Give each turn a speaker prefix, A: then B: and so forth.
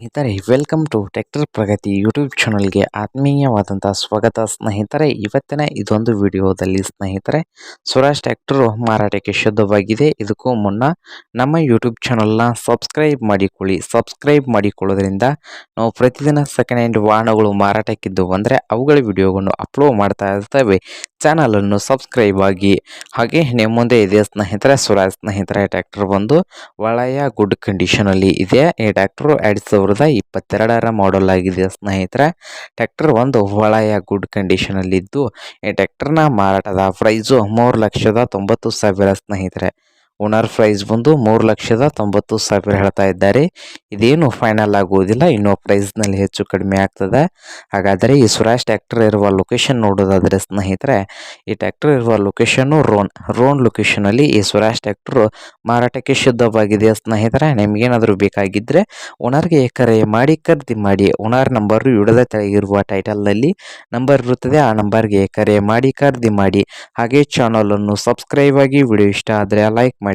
A: ಸ್ನೇಹಿತರೆ welcome to tractor Pragati YouTube ಚಾನಲ್ಗೆ ಆತ್ಮೀಯವಾದಂಥ ಸ್ವಾಗತ ಸ್ನೇಹಿತರೆ. ಇವತ್ತಿನ ಇದೊಂದು ವಿಡಿಯೋದಲ್ಲಿ ಸ್ನೇಹಿತರೆ ಸ್ವರಾಜ್ ಟ್ರ್ಯಾಕ್ಟರ್ ಮಾರಾಟಕ್ಕೆ ಶುದ್ಧವಾಗಿದೆ. ಇದಕ್ಕೂ ಮುನ್ನ ನಮ್ಮ ಯೂಟ್ಯೂಬ್ ಚಾನಲ್ನ ಸಬ್ಸ್ಕ್ರೈಬ್ ಮಾಡಿಕೊಳ್ಳಿ. ಸಬ್ಸ್ಕ್ರೈಬ್ ಮಾಡಿಕೊಳ್ಳೋದ್ರಿಂದ ನಾವು ಪ್ರತಿದಿನ ಸೆಕೆಂಡ್ ಹ್ಯಾಂಡ್ ವಾಹನಗಳು ಮಾರಾಟಕ್ಕಿದ್ದು ಬಂದರೆ ಅವುಗಳ ವಿಡಿಯೋಗಳನ್ನು ಅಪ್ಲೋಡ್ ಮಾಡ್ತಾ ಇರ್ತೇವೆ. ಚಾನಲನ್ನು ಸಬ್ಸ್ಕ್ರೈಬ್ ಆಗಿ. ಹಾಗೆ ನಿಮ್ಮ ಮುಂದೆ ಇದೆ ಸ್ನೇಹಿತರೆ ಸ್ವರಾಜ್ ಸ್ನೇಹಿತರೆ ಟ್ರ್ಯಾಕ್ಟರ್ ಬಂದು ಒಳ್ಳೆಯ ಗುಡ್ ಕಂಡೀಷನಲ್ಲಿ ಇದೆ. ಈ ಟ್ರ್ಯಾಕ್ಟರ್ 2022 ಮಾಡೆಲ್ ಆಗಿದೆ ಸ್ನೇಹಿತರೆ. ಟ್ರ್ಯಾಕ್ಟರ್ ಒಂದು ಒಳ್ಳೆಯ ಗುಡ್ ಕಂಡೀಷನಲ್ಲಿದ್ದು ಈ ಟ್ರ್ಯಾಕ್ಟರ್ನ ಮಾರಾಟದ ಪ್ರೈಸು 3,90,000 ಸ್ನೇಹಿತರೆ. ಓನರ್ ಪ್ರೈಸ್ ಬಂದು 3,90,000 ಹೇಳ್ತಾ ಇದ್ದಾರೆ. ಇದೇನು ಫೈನಲ್ ಆಗುವುದಿಲ್ಲ, ಇನ್ನೂ ಪ್ರೈಸ್ನಲ್ಲಿ ಹೆಚ್ಚು ಕಡಿಮೆ ಆಗ್ತದೆ. ಹಾಗಾದರೆ ಈ ಸ್ವರಾಜ್ ಟ್ರ್ಯಾಕ್ಟರ್ ಇರುವ ಲೊಕೇಶನ್ ನೋಡೋದಾದರೆ ಸ್ನೇಹಿತರೆ, ಈ ಟ್ರ್ಯಾಕ್ಟರ್ ಇರುವ ಲೊಕೇಶನ್ನು ರೋನ್ ಲೊಕೇಶನಲ್ಲಿ ಈ ಸ್ವರಾಜ್ ಟ್ರ್ಯಾಕ್ಟರ್ ಮಾರಾಟಕ್ಕೆ ಶುದ್ಧವಾಗಿದೆ ಸ್ನೇಹಿತರೆ. ನಿಮಗೇನಾದರೂ ಬೇಕಾಗಿದ್ದರೆ ಓನರ್ಗೆ ಕರೆ ಮಾಡಿ ಖರೀದಿ ಮಾಡಿ. ಓನರ್ ನಂಬರು ವಿಡಿಯೋದ ತೆಳಗಿರುವ ಟೈಟಲ್ನಲ್ಲಿ ನಂಬರ್ ಇರುತ್ತದೆ, ಆ ನಂಬರ್ಗೆ ಕರೆ ಮಾಡಿ ಖರೀದಿ ಮಾಡಿ. ಹಾಗೆ ಚಾನಲನ್ನು ಸಬ್ಸ್ಕ್ರೈಬ್ ಆಗಿ. ವಿಡಿಯೋ ಇಷ್ಟ ಆದರೆ ಲೈಕ್ ಮಾಡಿ.